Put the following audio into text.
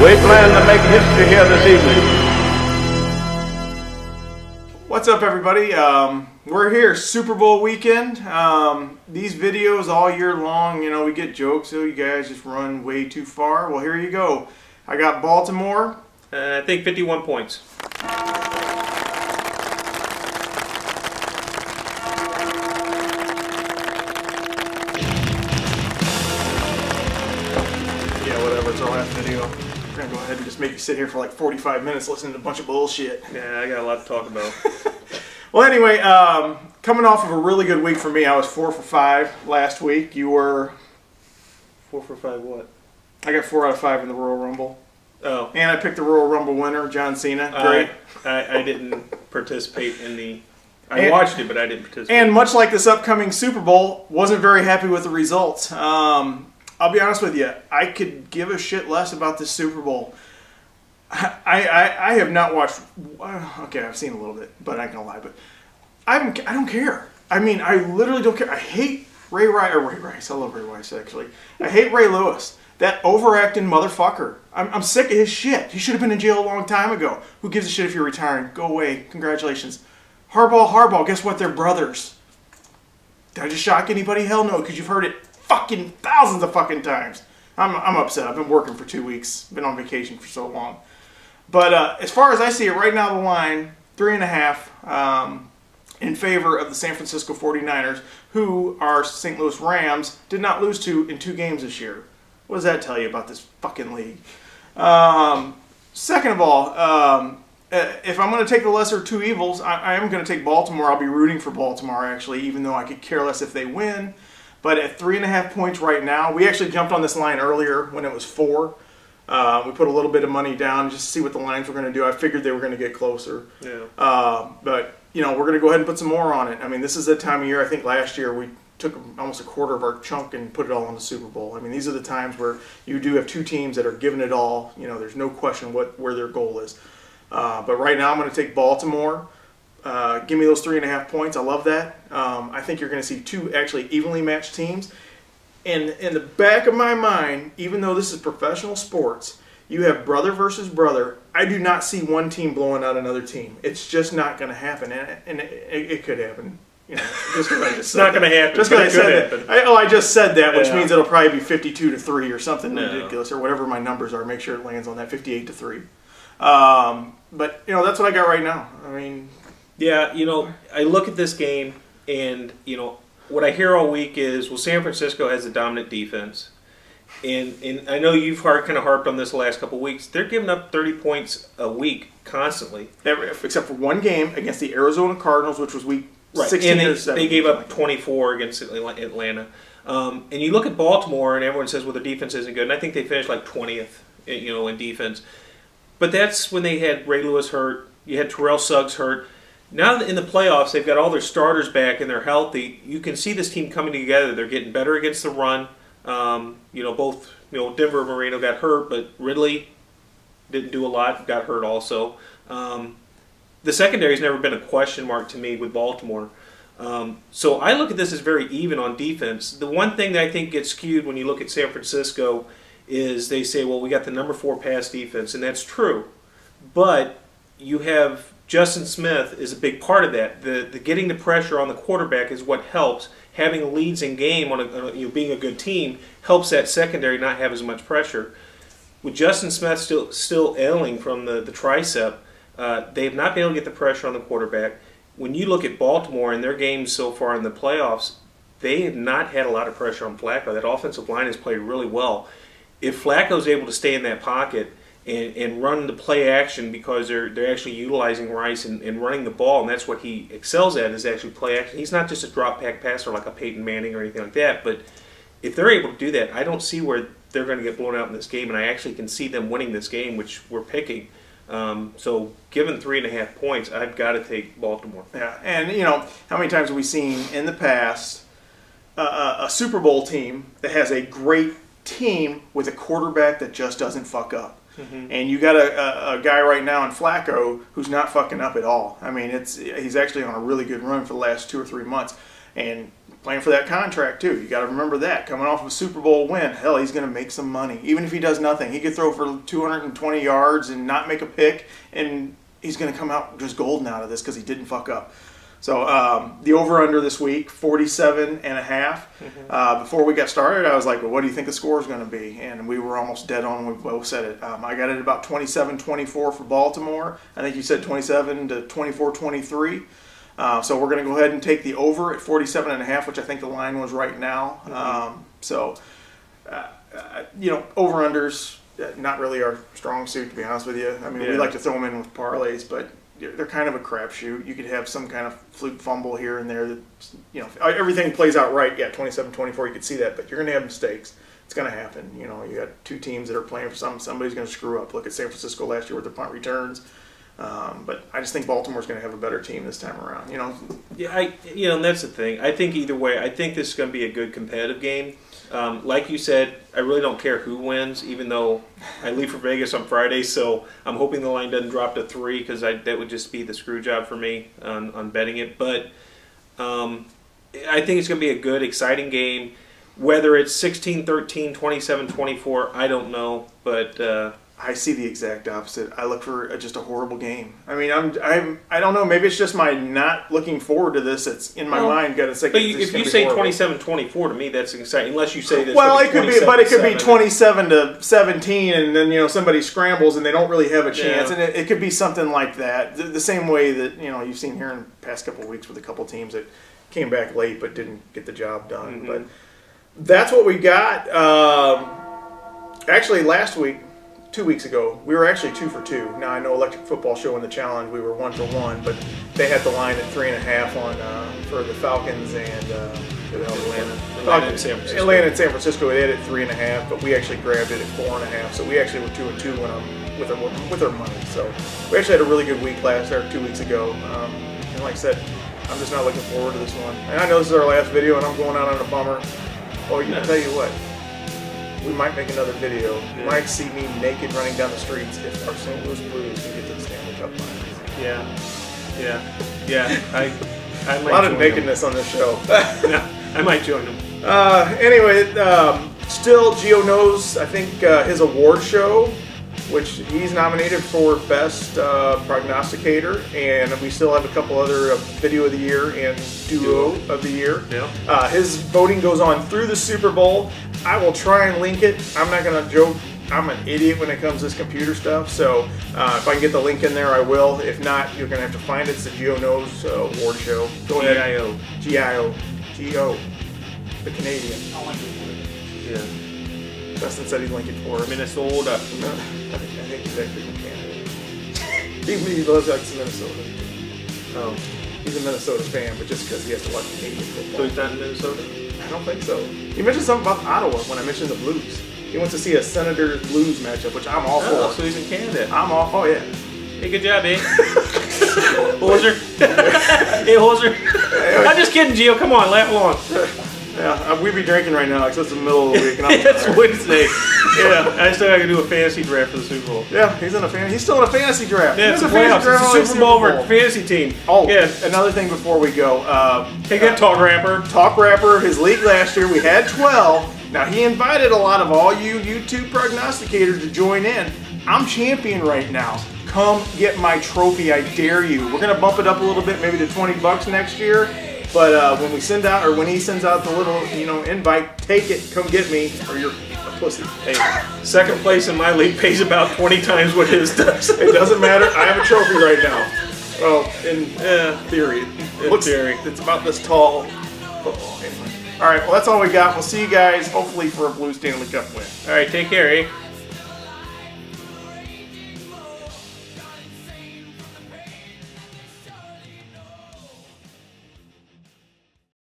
We plan to make history here this evening. What's up, everybody? We're here, Super Bowl weekend. These videos all year long, you know, we get jokes, oh, you guys just run way too far. Well, here you go. I got Baltimore. I think 51 points. Yeah, whatever, it's our last video. We're gonna go ahead and just make you sit here for like 45 minutes listening to a bunch of bullshit. Yeah, I got a lot to talk about. Well, anyway, coming off of a really good week for me, I was 4 for 5 last week. You were 4 for 5 what? I got 4 out of 5 in the Royal Rumble. Oh. And I picked the Royal Rumble winner, John Cena. Great. I didn't participate in the... I watched it, but I didn't participate. And much like this upcoming Super Bowl, wasn't very happy with the results. I'll be honest with you, I could give a shit less about this Super Bowl. I have not watched... Okay, I've seen a little bit, but I ain't gonna lie. But I don't care. I mean, I literally don't care. I hate Ray Rice. I love Ray Rice, actually. I hate Ray Lewis. That overacting motherfucker. I'm sick of his shit. He should have been in jail a long time ago. Who gives a shit if you're retiring? Go away. Congratulations. Harbaugh, guess what? They're brothers. Did I just shock anybody? Hell no, because you've heard it fucking thousands of fucking times. I'm upset. I've been working for 2 weeks. Been on vacation for so long. But as far as I see it right now, the line, 3.5 in favor of the San Francisco 49ers, who our St. Louis Rams did not lose to in 2 games this year. What does that tell you about this fucking league? Second of all, if I'm going to take the lesser of 2 evils, I am going to take Baltimore. I'll be rooting for Baltimore, actually, even though I could care less if they win. But at 3.5 points right now, we actually jumped on this line earlier when it was 4. We put a little bit of money down just to see what the lines were going to do. I figured they were going to get closer. Yeah. But, you know, we're going to go ahead and put some more on it. I mean, this is the time of year, I think last year we took almost a quarter of our chunk and put it all on the Super Bowl. I mean, these are the times where you do have 2 teams that are giving it all. You know, there's no question where their goal is. But right now I'm going to take Baltimore. Give me those 3.5 points. I love that. I think you're going to see 2 actually evenly matched teams. And in the back of my mind, even though this is professional sports, you have brother versus brother. I do not see one team blowing out another team. It's just not going to happen. And it could happen. You know, just because I just said it's not going to happen. Just because I said that. I just said that, which means it'll probably be 52-3 or something ridiculous, or whatever my numbers are. Make sure it lands on that 58-3. But you know, that's what I got right now. I mean, yeah, you know, I look at this game, and you know, what I hear all week is, well, San Francisco has a dominant defense, and I know you've kind of harped on this the last couple of weeks. They're giving up 30 points a week constantly, except for one game against the Arizona Cardinals, which was week 16 and or 17. They gave up 24 against Atlanta. And you look at Baltimore, and everyone says, well, their defense isn't good. And I think they finished like 20th, you know, in defense. But that's when they had Ray Lewis hurt. You had Terrell Suggs hurt. Now in the playoffs, they've got all their starters back and they're healthy. You can see this team coming together. They're getting better against the run. You know, both, you know, Denver and Moreno got hurt, but Ridley didn't do a lot, got hurt also. The secondary's never been a question mark to me with Baltimore. So I look at this as very even on defense. The one thing that I think gets skewed when you look at San Francisco is they say, well, we got the number 4 pass defense, and that's true. But you have Justin Smith is a big part of that. The getting the pressure on the quarterback is what helps. Having leads in game on you know, being a good team helps that secondary not have as much pressure. With Justin Smith still ailing from the tricep, they have not been able to get the pressure on the quarterback. When you look at Baltimore and their games so far in the playoffs, they have not had a lot of pressure on Flacco. That offensive line has played really well. If Flacco's able to stay in that pocket and run the play action, because they're actually utilizing Rice and running the ball, and that's what he excels at, is actually play action. He's not just a drop back passer like a Peyton Manning or anything like that, but if they're able to do that, I don't see where they're going to get blown out in this game, and I actually can see them winning this game, which we're picking. So given 3.5 points, I've got to take Baltimore. Yeah, and you know, how many times have we seen in the past a Super Bowl team that has a great team with a quarterback that just doesn't fuck up? Mm-hmm. And you got a guy right now in Flacco who's not fucking up at all. I mean, he's actually on a really good run for the last 2 or 3 months. and playing for that contract too. You got to remember that. Coming off of a Super Bowl win, hell, he's going to make some money. Even if he does nothing, he could throw for 220 yards and not make a pick, and he's going to come out just golden out of this because he didn't fuck up. So the over-under this week, 47.5. Before we got started, I was like, well, what do you think the score is going to be? And we were almost dead on. We both said it. I got it about 27-24 for Baltimore. I think you said 27 to 24-23. So we're going to go ahead and take the over at 47.5, which I think the line was right now. Over-unders, not really our strong suit, to be honest with you. I mean, we like to throw them in with parlays, but they're kind of a crapshoot. You could have some kind of fluke fumble here and there that, everything plays out right. Yeah, 27-24, you could see that, but you're going to have mistakes. It's going to happen. You got two teams that are playing for somebody's going to screw up. Look at San Francisco last year with their punt returns. But I just think Baltimore's going to have a better team this time around. Yeah, and that's the thing. I think either way, I think this is going to be a good competitive game. Like you said, I really don't care who wins, even though I leave for Vegas on Friday, so I'm hoping the line doesn't drop to 3 because that would just be the screw job for me on betting it. But I think it's going to be a good, exciting game. Whether it's 16-13, 27-24, I don't know, but I see the exact opposite. I look for just a horrible game. I mean, I don't know. Maybe it's just my not looking forward to this. It's in my mind. Got to say. But if you say 27-24 to me, that's exciting. Unless you say this. Well, it could be, but it could be 27-17, and then somebody scrambles and they don't really have a chance, and it could be something like that. The same way that you've seen here in the past couple of weeks with a couple of teams that came back late but didn't get the job done. But that's what we got. Actually, last week. 2 weeks ago, we were actually 2 for 2. Now I know Electric Football Show in the challenge we were 1 for 1, but they had the line at 3.5 on for the Falcons and Atlanta and San Francisco. Atlanta and San Francisco. They had it 3.5, but we actually grabbed it at 4.5. So we actually were 2 and 2 with our money. So we actually had a really good week 2 weeks ago. And like I said, I'm just not looking forward to this one. And I know this is our last video, and I'm going out on a bummer. Oh, I'll tell you what. We might make another video. You might see me naked running down the streets if our St. Louis Blues can get to the Stanley Cup Finals. Yeah. I might a lot of nakedness on this show. I might join them. Anyway, still Gio knows, I think, his award show, which he's nominated for Best Prognosticator, and we still have a couple other Video of the Year and Duo of the Year. Yeah. His voting goes on through the Super Bowl. I will try and link it. I'm not going to joke. I'm an idiot when it comes to this computer stuff, so if I can get the link in there, I will. If not, you're going to have to find it. It's the Gio Knows award show. Go ahead. G-I-O. The Canadian. Yeah. Dustin said he'd link it for us. Minnesota. I think he's actually from Canada. He loves Minnesota. Oh. He's a Minnesota fan, but just because he has to watch Canadian football. So he's not in Minnesota? I don't think so. He mentioned something about Ottawa when I mentioned the Blues. He wants to see a Senators Blues matchup, which I'm all for. So he's in Canada. I'm all. Oh yeah. Hey, good job, eh? Hoser. Hey, Hoser. I'm just kidding, Gio. Come on, laugh along. Yeah, we'd be drinking right now because it's the middle of the week. And I'm It's Wednesday. Yeah, I still got to do a fantasy draft for the Super Bowl. Yeah, he's still in a fantasy draft. Yeah, it's a fantasy draft. It's a Super Bowl for fantasy team. Oh, yeah. Another thing before we go. Hey, good Talk Rapper. Talk Rapper, his league last year, we had 12. Now, he invited a lot of all you YouTube prognosticators to join in. I'm champion right now. Come get my trophy, I dare you. We're going to bump it up a little bit, maybe to $20 next year. But when he sends out the little, invite, take it, come get me, or you're a pussy. Hey, second place in my league pays about 20 times what his does. It doesn't matter. I have a trophy right now. Well, in theory. It's about this tall football. Anyway. All right, well, that's all we got. We'll see you guys, hopefully, for a Blue Stanley Cup win. All right, take care, eh?